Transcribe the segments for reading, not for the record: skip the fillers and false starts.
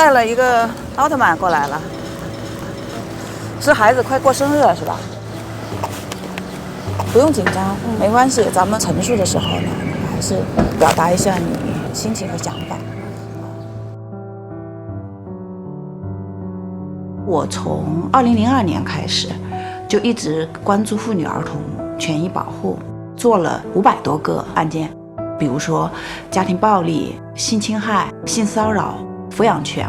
带了一个奥特曼过来了，是孩子快过生日了是吧？不用紧张，没关系。咱们陈述的时候呢，还是表达一下你心情和想法。我从2002年开始，就一直关注妇女儿童权益保护，做了500多个案件，比如说家庭暴力、性侵害、性骚扰、抚养权。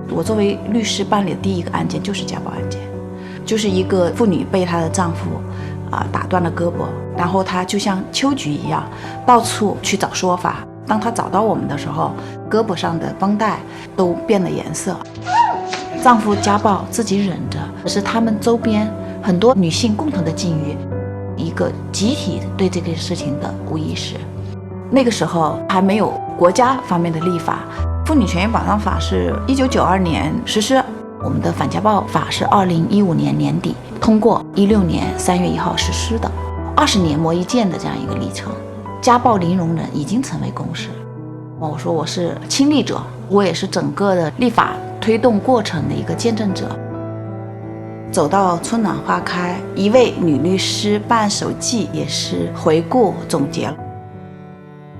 我作为律师办理的第一个案件就是家暴案件，就是一个妇女被她的丈夫打断了胳膊，然后她就像秋菊一样到处去找说法。当她找到我们的时候，胳膊上的绷带都变了颜色。丈夫家暴自己忍着，是他们周边很多女性共同的境遇，一个集体对这个事情的无意识。那个时候还没有国家方面的立法，妇女权益保障法是1992年实施，我们的反家暴法是2015年年底通过，16年3月1号实施的，20年磨一剑的这样一个历程。家暴零容忍已经成为共识。我说我是亲历者，我也是整个的立法推动过程的一个见证者。走到春暖花开，一位女律师办手记也是回顾总结了。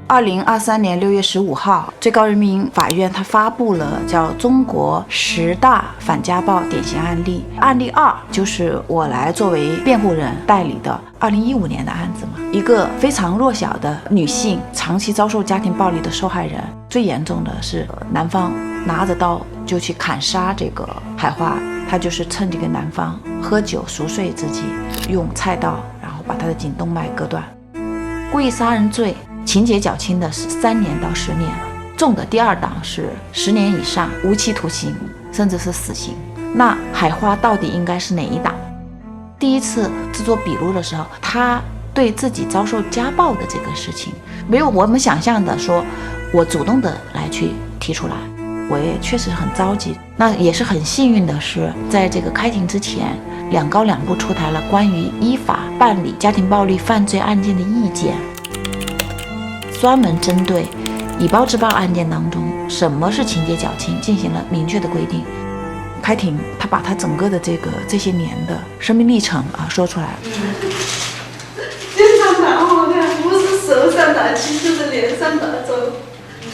2023年6月15号，最高人民法院它发布了叫中国10大反家暴典型案例，案例2就是我来作为辩护人代理的2015年的案子嘛，一个非常弱小的女性长期遭受家庭暴力的受害人，最严重的是男方拿着刀就去砍杀这个海花，他就是趁这个男方喝酒熟睡之际，用菜刀然后把他的颈动脉割断。故意杀人罪情节较轻的是3年到10年，重的第2档是10年以上无期徒刑，甚至是死刑。那海花到底应该是哪一档？第一次制作笔录的时候，他对自己遭受家暴的这个事情，没有我们想象的说我主动的来去提出来，我也确实很着急。那也是很幸运的是，在这个开庭之前，两高两部出台了关于依法办理家庭暴力犯罪案件的意见，专门针对以暴制暴案件当中什么是情节较轻进行了明确的规定。开庭他把他整个的这些年的生命历程说出来了。经常打我看，不是手上打击就是脸上打中，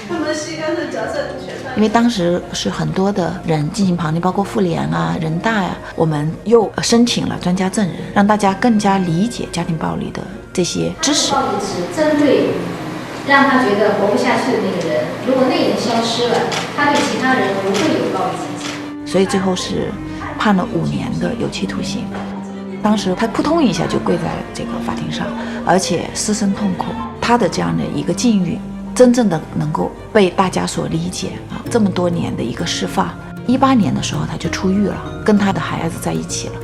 他们膝盖和脚上全打。因为当时是很多的人进行旁听，包括妇联人大我们又申请了专家证人，让大家更加理解家庭暴力的这些知识。暴力是针对让他觉得活不下去的那个人，如果那个人消失了，他对其他人不会有暴力倾向。所以最后是判了5年的有期徒刑。当时他扑通一下就跪在这个法庭上，而且失声痛哭。他的这样的一个境遇，真正的能够被大家所理解这么多年的一个释放。18年的时候他就出狱了，跟他的孩子在一起了。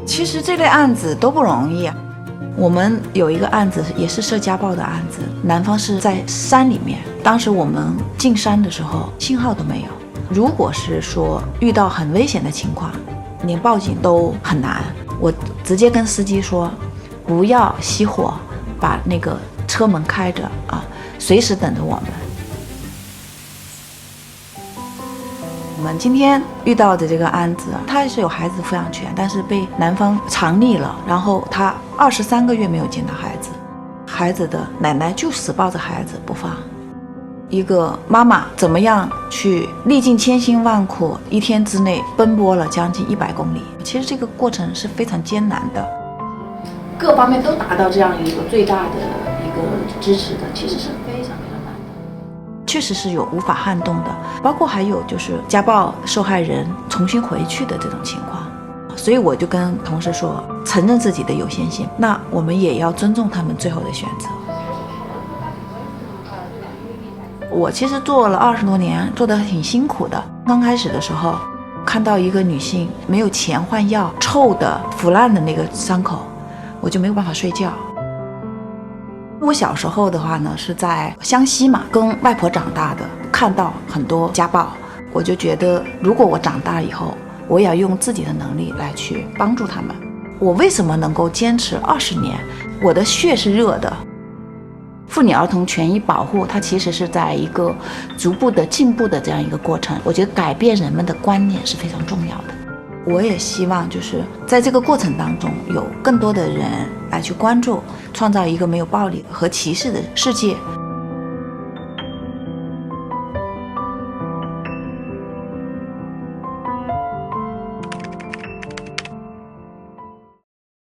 其实这类案子都不容易。我们有一个案子也是涉家暴的案子，男方是在山里面，当时我们进山的时候信号都没有。如果是说遇到很危险的情况，连报警都很难，我直接跟司机说不要熄火，把那个车门开着随时等着我们。我们今天遇到的这个案子，他是有孩子抚养权，但是被男方藏匿了，然后他23个月没有见到孩子，孩子的奶奶就死抱着孩子不放。一个妈妈怎么样去历尽千辛万苦，一天之内奔波了将近100公里，其实这个过程是非常艰难的，各方面都达到这样一个最大的一个支持的，其实是非常非常难的，确实是有无法撼动的。包括还有就是家暴受害人重新回去的这种情况。所以我就跟同事说，承认自己的有限性，那我们也要尊重他们最后的选择。我其实做了20多年，做得挺辛苦的。刚开始的时候，看到一个女性没有钱换药，臭的腐烂的那个伤口，我就没有办法睡觉。我小时候的话呢，是在湘西嘛，跟外婆长大的，看到很多家暴，我就觉得如果我长大以后，我也要用自己的能力来去帮助他们。我为什么能够坚持20年？我的血是热的，妇女儿童权益保护，它其实是在一个逐步的进步的这样一个过程。我觉得改变人们的观念是非常重要的。我也希望就是在这个过程当中，有更多的人来去关注，创造一个没有暴力和歧视的世界。